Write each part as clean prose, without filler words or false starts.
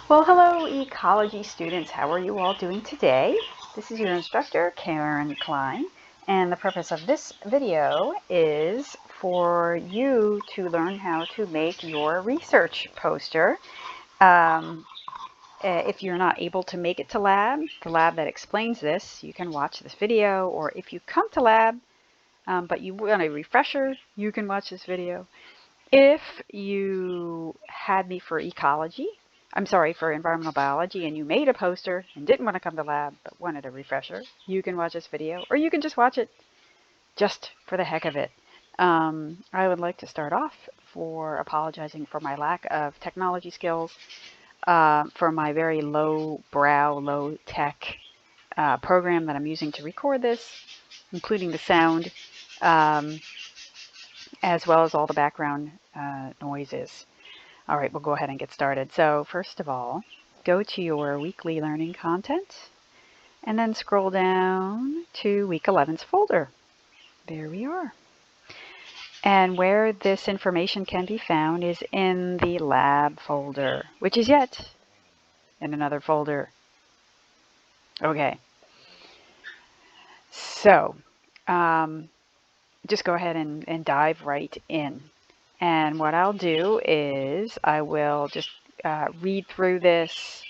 Well, hello ecology students. How are you all doing today? This is your instructor, Karen Klein, and the purpose of this video is for you to learn how to make your research poster. If you're not able to make it to lab, the lab that explains this, you can watch this video, or if you come to lab, but you want a refresher, you can watch this video. If you had me for ecology, for environmental biology, and you made a poster and didn't want to come to lab but wanted a refresher, you can watch this video, or you can just watch it just for the heck of it. I would like to start off for apologizing for my lack of technology skills, for my very low brow, low tech program that I'm using to record this, including the sound, um, as well as all the background noises. All right, we'll go ahead and get started. So first of all, go to your weekly learning content and then scroll down to week 11's folder. There we are. And where this information can be found is in the lab folder, which is yet in another folder. Okay. So just go ahead and dive right in. And what I'll do is I will just read through this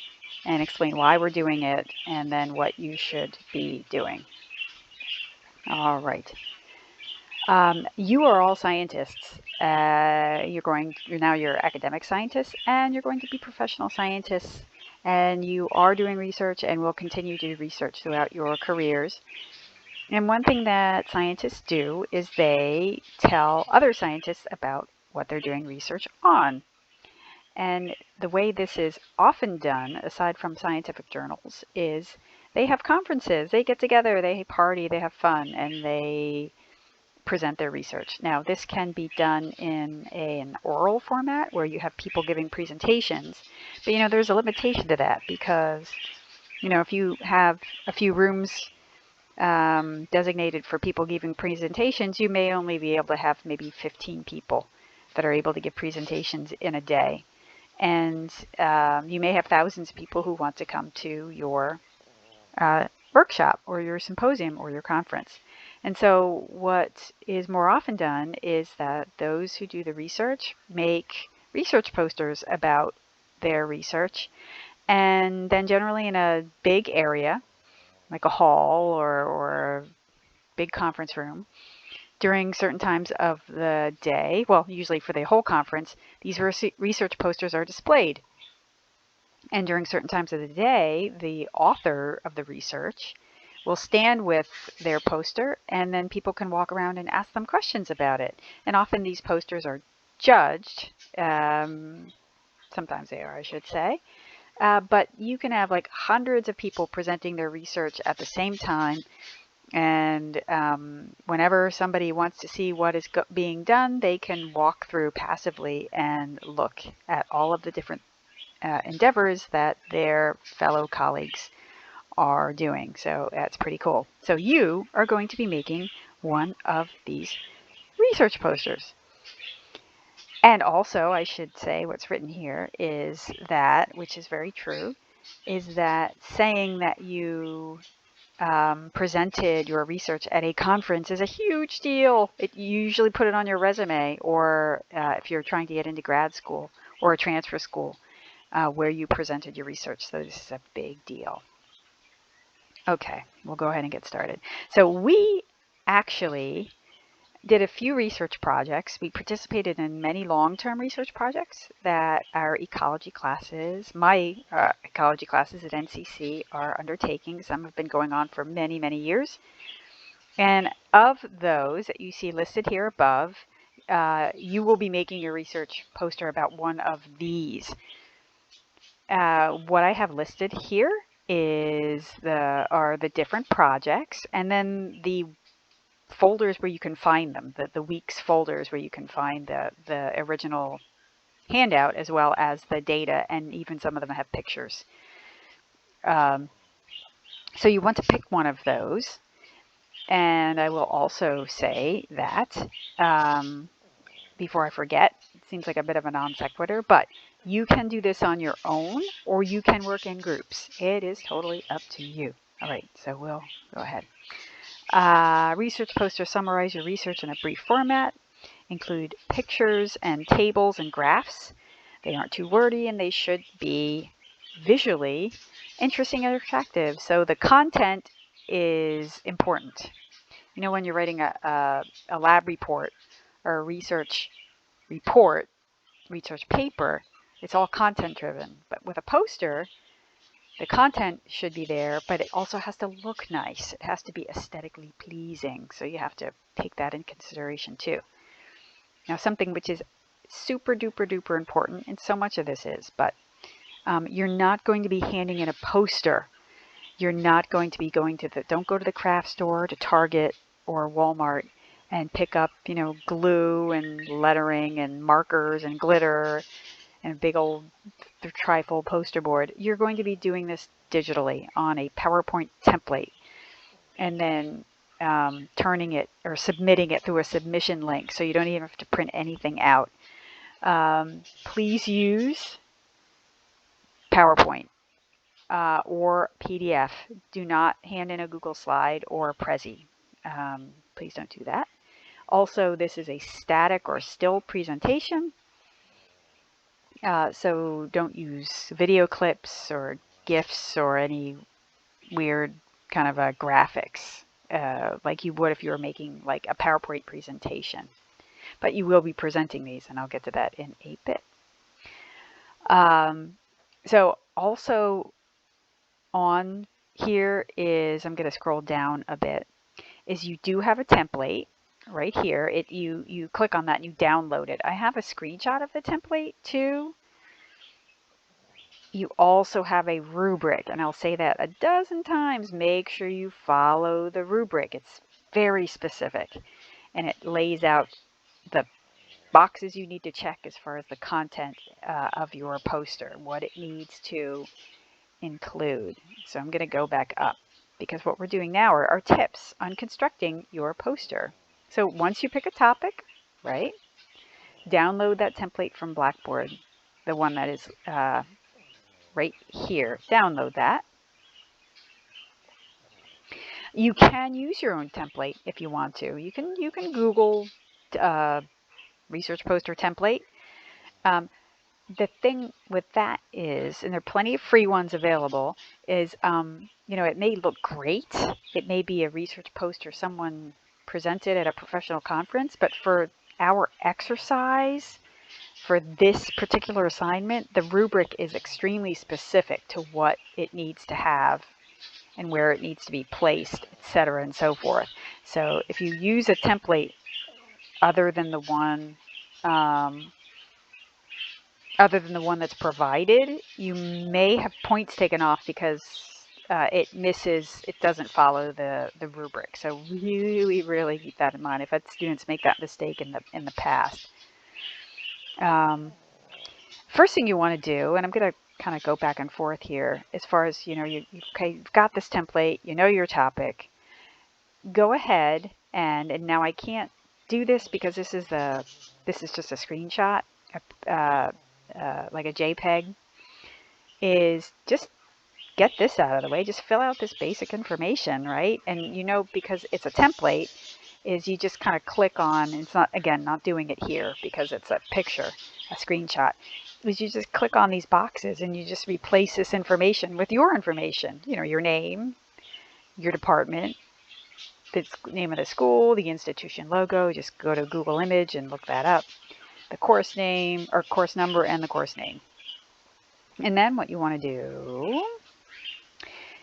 and explain why we're doing it and then what you should be doing. All right. You are all scientists. You're now your academic scientists, and you're going to be professional scientists, and you are doing research and will continue to do research throughout your careers. And one thing that scientists do is they tell other scientists about what they're doing research on. And the way this is often done, aside from scientific journals, is they have conferences, they get together, they party, they have fun, and they present their research. Now, this can be done in an oral format where you have people giving presentations, but there's a limitation to that because if you have a few rooms designated for people giving presentations, you may only be able to have maybe 15 people that are able to give presentations in a day. And you may have thousands of people who want to come to your workshop or your symposium or your conference. And so what is more often done is that those who do the research make research posters about their research, and then generally in a big area, like a hall or a big conference room, during certain times of the day, well, usually for the whole conference, these research posters are displayed. And during certain times of the day, the author of the research will stand with their poster, and then people can walk around and ask them questions about it. And often these posters are judged. Sometimes they are, I should say. But you can have like hundreds of people presenting their research at the same time. And whenever somebody wants to see what is being done, they can walk through passively and look at all of the different endeavors that their fellow colleagues are doing. So that's pretty cool. So you are going to be making one of these research posters. And also, I should say what's written here is that, which is very true, is that saying that you presented your research at a conference is a huge deal. You usually put it on your resume, or if you're trying to get into grad school or a transfer school where you presented your research. So this is a big deal. Okay, we'll go ahead and get started. So we actually did a few research projects. We participated in many long-term research projects that our ecology classes, my ecology classes at NCC are undertaking. Some have been going on for many, many years. And of those that you see listed here above, you will be making your research poster about one of these. What I have listed here are the different projects, and then the folders where you can find them, the week's folders where you can find the original handout as well as the data, and even some of them have pictures. So you want to pick one of those. And I will also say that before I forget. It seems like a bit of a non sequitur, but you can do this on your own or you can work in groups. It is totally up to you. All right, so we'll go ahead. Research poster, summarize your research in a brief format. Include pictures and tables and graphs. They aren't too wordy and they should be visually interesting and attractive. So the content is important. You know, when you're writing a lab report or a research report, research paper, it's all content driven. But with a poster, the content should be there, but it also has to look nice. It has to be aesthetically pleasing. So you have to take that in consideration too. Now, something which is super duper duper important, and so much of this is, but you're not going to be handing in a poster. You're not going to be going to don't go to the craft store, to Target or Walmart and pick up, you know, glue and lettering and markers and glitter and a big old trifold poster board. You're going to be doing this digitally on a PowerPoint template and then turning it or submitting it through a submission link, so you don't even have to print anything out. Please use PowerPoint or PDF. Do not hand in a Google slide or a Prezi. Please don't do that. Also, this is a static or still presentation, so don't use video clips or GIFs or any weird kind of graphics like you would if you were making like a PowerPoint presentation. But you will be presenting these, and I'll get to that in a bit. So also on here is, I'm going to scroll down a bit, is you do have a template right here. You click on that and you download it. I have a screenshot of the template too. You also have a rubric, and I'll say that a dozen times. Make sure you follow the rubric. It's very specific, and it lays out the boxes you need to check as far as the content of your poster, what it needs to include. So I'm going to go back up, because what we're doing now are tips on constructing your poster. So once you pick a topic, right, download that template from Blackboard, the one that is right here. Download that. You can use your own template if you want to. You can Google research poster template. The thing with that is, and there are plenty of free ones available, is you know, it may look great. It may be a research poster someone presented at a professional conference, but for our exercise, for this particular assignment, the rubric is extremely specific to what it needs to have and where it needs to be placed, etc., and so forth. So if you use a template other than the one that's provided, you may have points taken off because it doesn't follow the rubric. So really keep that in mind. I've had students make that mistake in the past. First thing you want to do, and I'm going to kind of go back and forth here, as far as, you know, you've got this template, you know your topic. Go ahead and now I can't do this because this is just a screenshot, like a JPEG. Is just get this out of the way. Just fill out this basic information, right? And you know, because it's a template, is you just kind of click on, and it's not, again, not doing it here because it's a picture, a screenshot, is you just click on these boxes and you just replace this information with your information. You know, your name, your department, the name of the school, the institution logo. Just go to Google Image and look that up. The course name or course number and the course name. And then what you want to do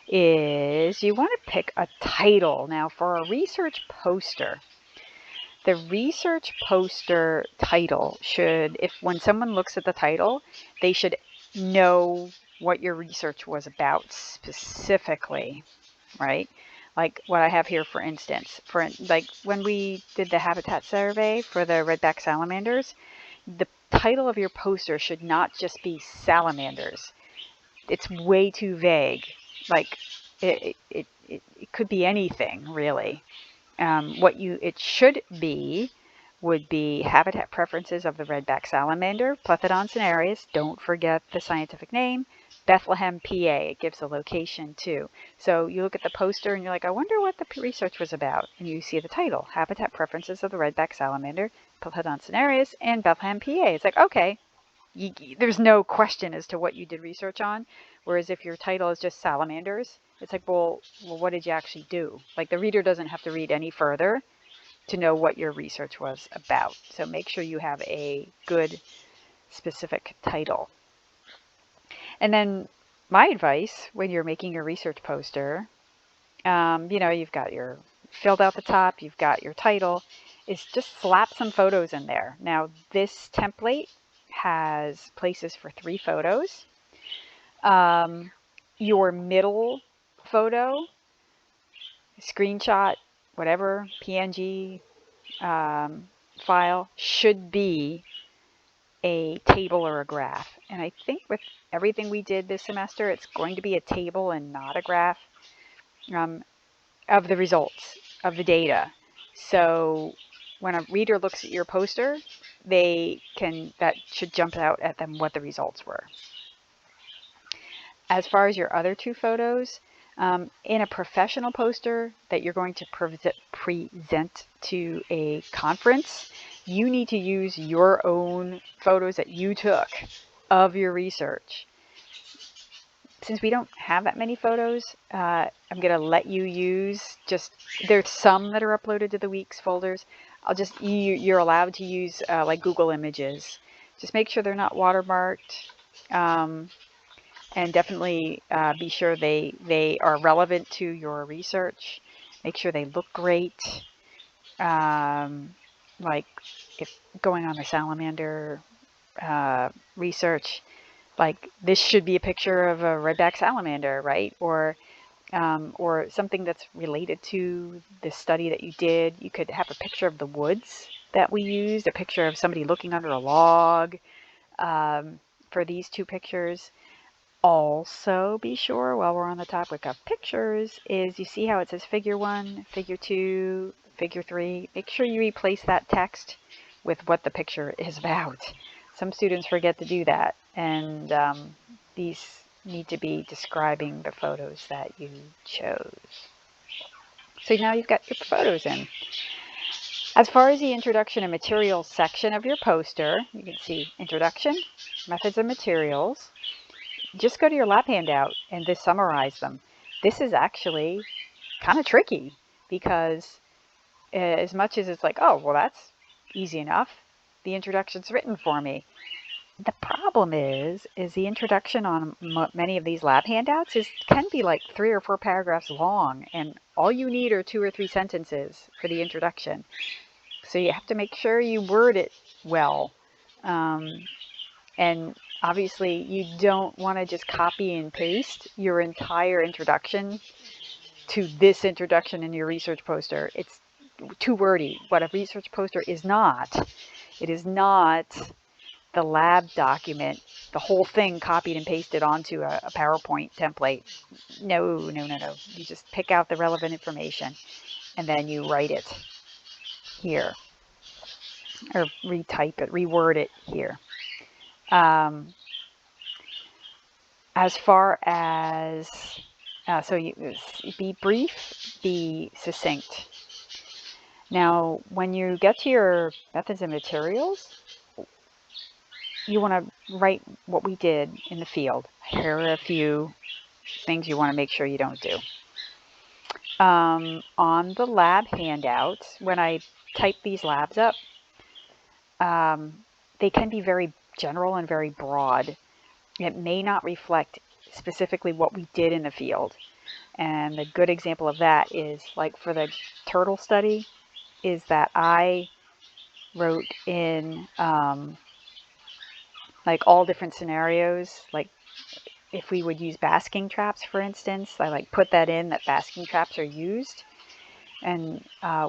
is you want to pick a title. Now for a research poster, the research poster title should, when someone looks at the title, they should know what your research was about specifically, right? Like what I have here, for instance, like when we did the habitat survey for the redback salamanders, the title of your poster should not just be salamanders. It's way too vague. Like it could be anything, really. It should be would be habitat preferences of the redback salamander, Plethodon cinereus. Don't forget the scientific name. Bethlehem, PA. It gives a location too. So you look at the poster and you're like, I wonder what the research was about. And you see the title, Habitat Preferences of the Redback Salamander, Plethodon cinereus, and Bethlehem, PA. It's like, okay, there's no question as to what you did research on. Whereas if your title is just salamanders, it's like, well, what did you actually do? Like the reader doesn't have to read any further to know what your research was about. So make sure you have a good specific title. And then my advice when you're making your research poster, you've got your filled out the top, you've got your title, is just slap some photos in there. Now this template has places for 3 photos. Your middle photo, screenshot, whatever, PNG file should be a table or a graph. And I think with everything we did this semester, it's going to be a table and not a graph of the results, of the data. So when a reader looks at your poster, that should jump out at them what the results were. As far as your other 2 photos, in a professional poster that you're going to present to a conference, you need to use your own photos that you took of your research. Since we don't have that many photos, I'm going to let you use there's some that are uploaded to the week's folders. You're allowed to use like Google Images. Just make sure they're not watermarked. And definitely be sure they are relevant to your research. Make sure they look great. Like if going on the salamander research, like this should be a picture of a redback salamander, right? Or something that's related to the study that you did. You could have a picture of the woods that we used, a picture of somebody looking under a log for these 2 pictures. Also be sure, while we're on the topic of pictures, is you see how it says figure 1, figure 2, figure 3. Make sure you replace that text with what the picture is about. Some students forget to do that, and these need to be describing the photos that you chose. So now you've got your photos in. As far as the introduction and materials section of your poster, you can see introduction, methods and materials. Just go to your lab handout and just summarize them. This is actually kind of tricky because as much as it's like, oh, well, that's easy enough, the introduction's written for me. The problem is the introduction on many of these lab handouts can be like 3 or 4 paragraphs long, and all you need are 2 or 3 sentences for the introduction. So you have to make sure you word it well. And obviously, you don't want to just copy and paste your entire introduction to this introduction in your research poster. It's too wordy. What a research poster is not. It is not the lab document, the whole thing copied and pasted onto a PowerPoint template. No. You just pick out the relevant information and then you write it here. Or retype it, reword it here. As far as, so you be brief, be succinct. Now, when you get to your methods and materials, you want to write what we did in the field. Here are a few things you want to make sure you don't do. On the lab handouts, when I type these labs up, they can be very general and very broad. It may not reflect specifically what we did in the field. And a good example of that is like for the turtle study is that I wrote in like all different scenarios. Like if we would use basking traps, for instance, I like put that in that basking traps are used. And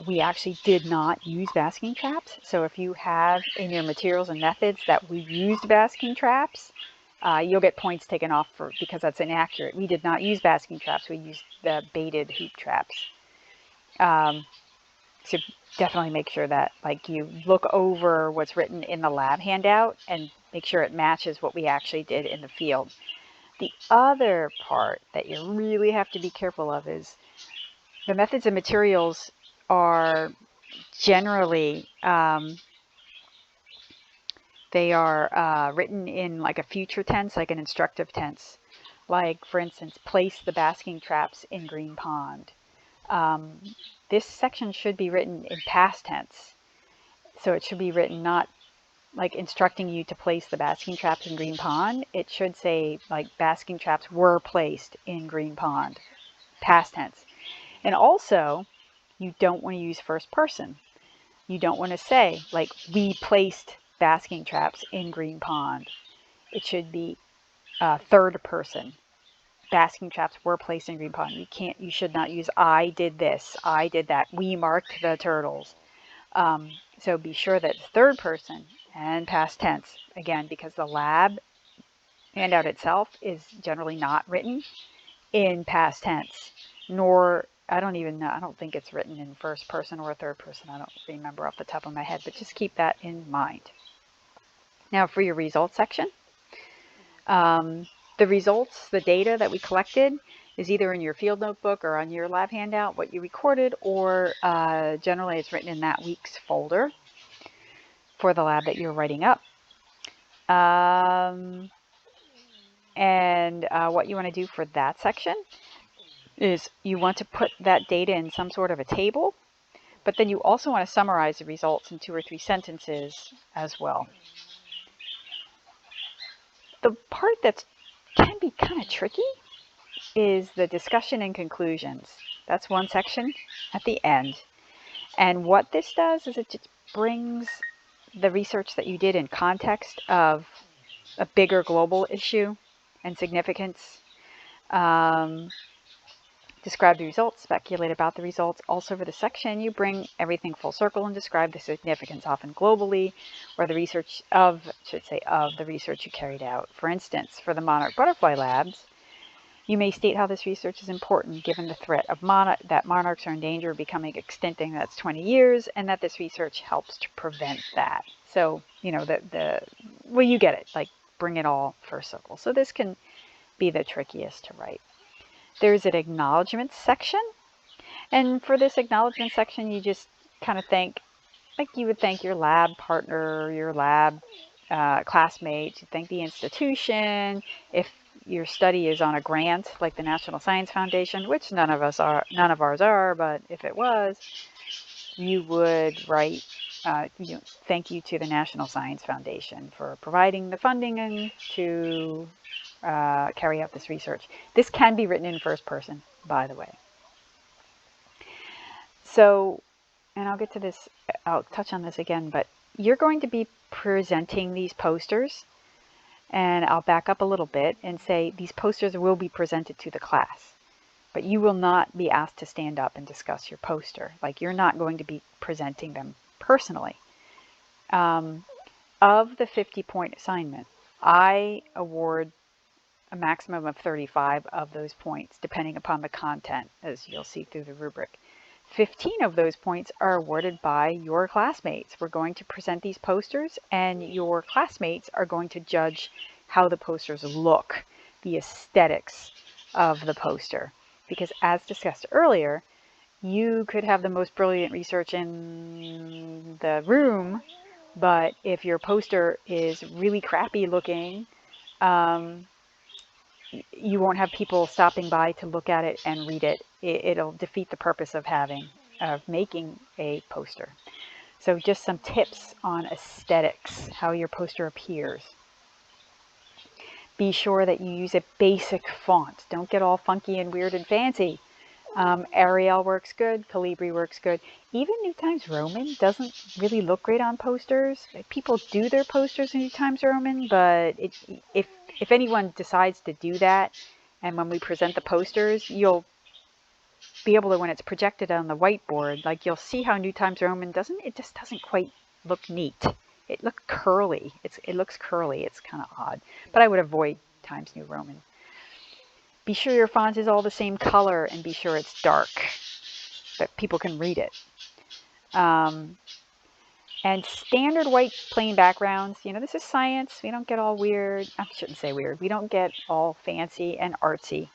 we actually did not use basking traps. So if you have in your materials and methods that we used basking traps, you'll get points taken off because that's inaccurate. We did not use basking traps. We used the baited hoop traps. So definitely make sure that like you look over what's written in the lab handout and make sure it matches what we actually did in the field. The other part that you really have to be careful of is the methods and materials are generally they are written in like a future tense, like an instructive tense. Like, for instance, place the basking traps in green pond. This section should be written in past tense. So it should be written not like instructing you to place the basking traps in green pond. It should say like basking traps were placed in green pond, past tense. And also, you don't want to use first person. You don't want to say like we placed basking traps in green pond. It should be third person. Basking traps were placed in green pond. You should not use I did this, I did that, we marked the turtles. So be sure that it's third person and past tense, again, because the lab handout itself is generally not written in past tense, nor, I don't think it's written in first person or third person. I don't remember off the top of my head, but just keep that in mind. Now for your results section, the results, the data that we collected is either in your field notebook or on your lab handout, what you recorded, or generally it's written in that week's folder for the lab that you're writing up. And what you want to do for that section is you want to put that data in some sort of a table, but then you also want to summarize the results in 2 or 3 sentences as well. The part that can be kind of tricky is the discussion and conclusions. That's one section at the end. And what this does is it just brings the research that you did in context of a bigger global issue and significance. Describe the results, speculate about the results. Also for the section, you bring everything full circle and describe the significance, often globally, or the research of the research you carried out. For instance, for the monarch butterfly labs, you may state how this research is important given the threat of that monarchs are in danger of becoming extinct in the next 20 years, and that this research helps to prevent that. So, you know, well, you get it, like bring it all first circle. So this can be the trickiest to write. There's an acknowledgement section, and for this acknowledgement section, you just kind of thank, like you would thank your lab partner, your lab classmates, you thank the institution. If your study is on a grant, like the National Science Foundation, which none of ours are, but if it was, you would write, thank you to the National Science Foundation for providing the funding and to carry out this research. This can be written in first person, by the way. So, and I'll get to this, I'll touch on this again, but you're going to be presenting these posters, and I'll back up a little bit and say these posters will be presented to the class, but you will not be asked to stand up and discuss your poster. Like, you're not going to be presenting them personally. Of the 50-point assignment, I award a maximum of 35 of those points, depending upon the content, as you'll see through the rubric. 15 of those points are awarded by your classmates. We're going to present these posters, and your classmates are going to judge how the posters look, the aesthetics of the poster. Because as discussed earlier, you could have the most brilliant research in the room, but if your poster is really crappy looking, you won't have people stopping by to look at it and read it. It'll defeat the purpose of making a poster. So just some tips on aesthetics, how your poster appears. Be sure that you use a basic font. Don't get all funky and weird and fancy. Arial works good, Calibri works good. Even New Times Roman doesn't really look great on posters. People do their posters in New Times Roman, but if anyone decides to do that, and when we present the posters, you'll be able to, when it's projected on the whiteboard, like you'll see how New Times Roman just doesn't quite look neat. It looks curly. It looks curly. It's kind of odd, but I would avoid Times New Roman. Be sure your font is all the same color and be sure it's dark, that people can read it. And standard white plain backgrounds, this is science. We don't get all weird. I shouldn't say weird. We don't get all fancy and artsy.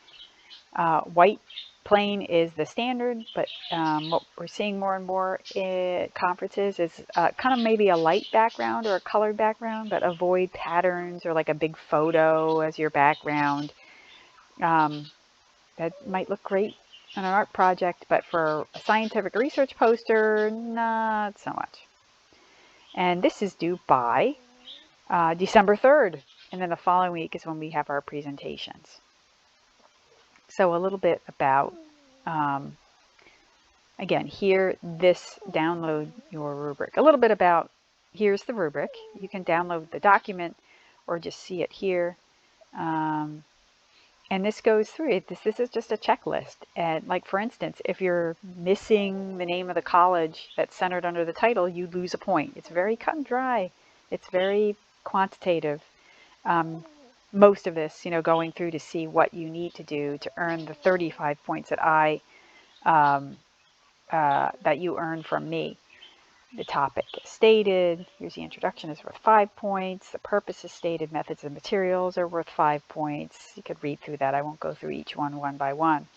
White plain is the standard, but what we're seeing more and more at conferences is kind of maybe a light background or a colored background, but avoid patterns or like a big photo as your background. That might look great on an art project, but for a scientific research poster, not so much. And this is due by December 3rd. And then the following week is when we have our presentations. So a little bit about, again, here, this download your rubric. A little bit about, here's the rubric. You can download the document or just see it here. And this goes through it. This is just a checklist. And like, for instance, if you're missing the name of the college that's centered under the title, you lose a point. It's very cut and dry. It's very quantitative. Most of this, going through to see what you need to do to earn the 35 points that that you earn from me. The topic is stated. Here's the introduction is worth 5 points. The purpose is stated. Methods and materials are worth 5 points. You could read through that. I won't go through each one by one,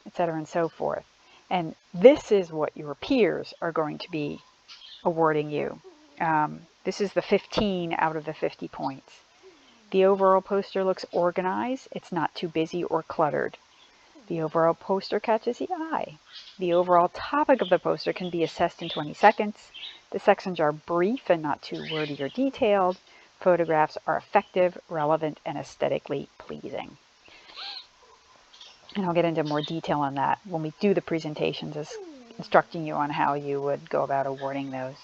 etc. and so forth. And this is what your peers are going to be awarding you. This is the 15 out of the 50 points. The overall poster looks organized. It's not too busy or cluttered. The overall poster catches the eye. The overall topic of the poster can be assessed in 20 seconds. The sections are brief and not too wordy or detailed. Photographs are effective, relevant, and aesthetically pleasing. And I'll get into more detail on that when we do the presentations, as instructing you on how you would go about awarding those.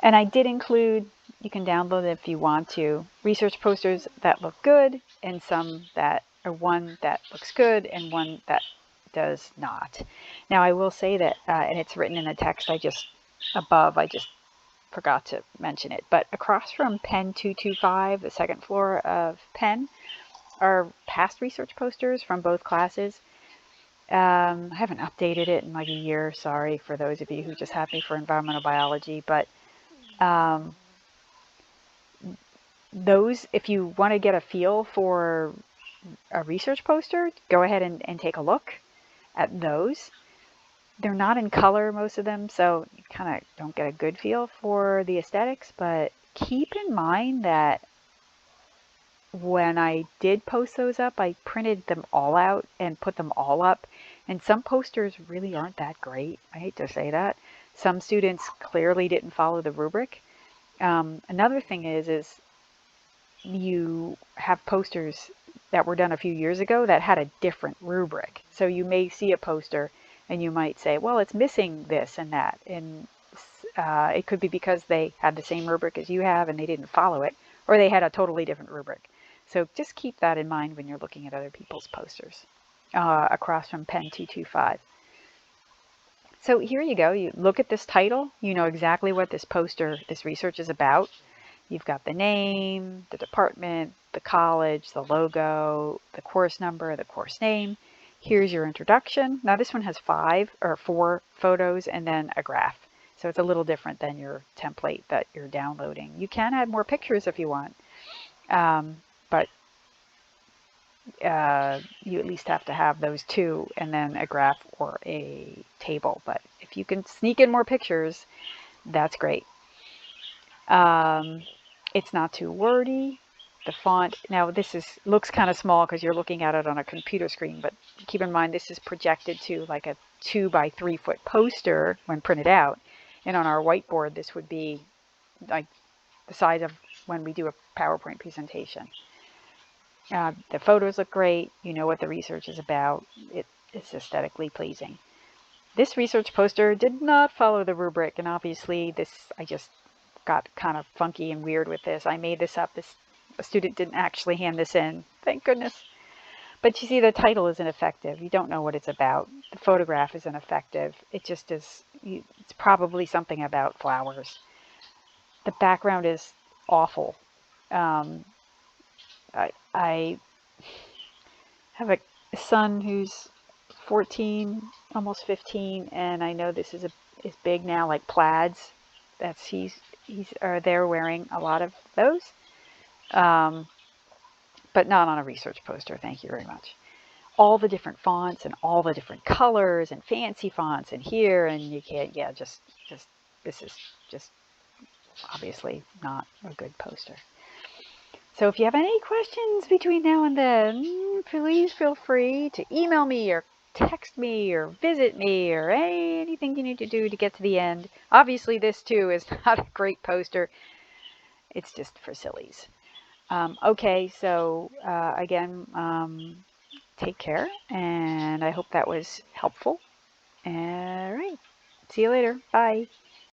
And I did include, you can download it if you want to, research posters that look good and some that are one that looks good and one that does not. Now I will say that, and it's written in the text I just forgot to mention it, but across from Penn 225, the second floor of Penn, are past research posters from both classes. I haven't updated it in like a year, sorry for those of you who just have me for environmental biology, but those, if you want to get a feel for a research poster, go ahead and take a look at those. They're not in color, most of them, so you kind of don't get a good feel for the aesthetics, but keep in mind that when I did post those up, I printed them all out and put them all up, and some posters really aren't that great. I hate to say that. Some students clearly didn't follow the rubric. Another thing is you have posters that were done a few years ago that had a different rubric. So you may see a poster and you might say, well, it's missing this and that. And it could be because they had the same rubric as you have and they didn't follow it, or they had a totally different rubric. So just keep that in mind when you're looking at other people's posters across from Penn 225. So here you go. You look at this title. You know exactly what this poster, this research is about. You've got the name, the department, the college, the logo, the course number, the course name. Here's your introduction. Now this one has 4 photos and then a graph. So it's a little different than your template that you're downloading. You can add more pictures if you want, but you at least have to have those 2 and then a graph or a table. But if you can sneak in more pictures, that's great. It's not too wordy. The font, now this looks kind of small because you're looking at it on a computer screen, but keep in mind this is projected to like a 2 by 3 foot poster when printed out. And on our whiteboard, this would be like the size of when we do a PowerPoint presentation. The photos look great. You know what the research is about. It's aesthetically pleasing. This research poster did not follow the rubric, and obviously I just got kind of funky and weird with this. I made this up. A student didn't actually hand this in. Thank goodness. But you see, the title isn't effective. You don't know what it's about. The photograph isn't effective. It just is. It's probably something about flowers. The background is awful. I have a son who's 14, almost 15, and I know this is is big now, like plaids. They're wearing a lot of those, but not on a research poster. Thank you very much. All the different fonts and all the different colors and fancy fonts and here, and you can't, yeah, just this is just obviously not a good poster. So if you have any questions between now and then, please feel free to email me or text me or visit me or anything you need to do to get to the end. Obviously this too is not a great poster. It's just for sillies. Okay, so again, take care, and I hope that was helpful. All right. See you later. Bye.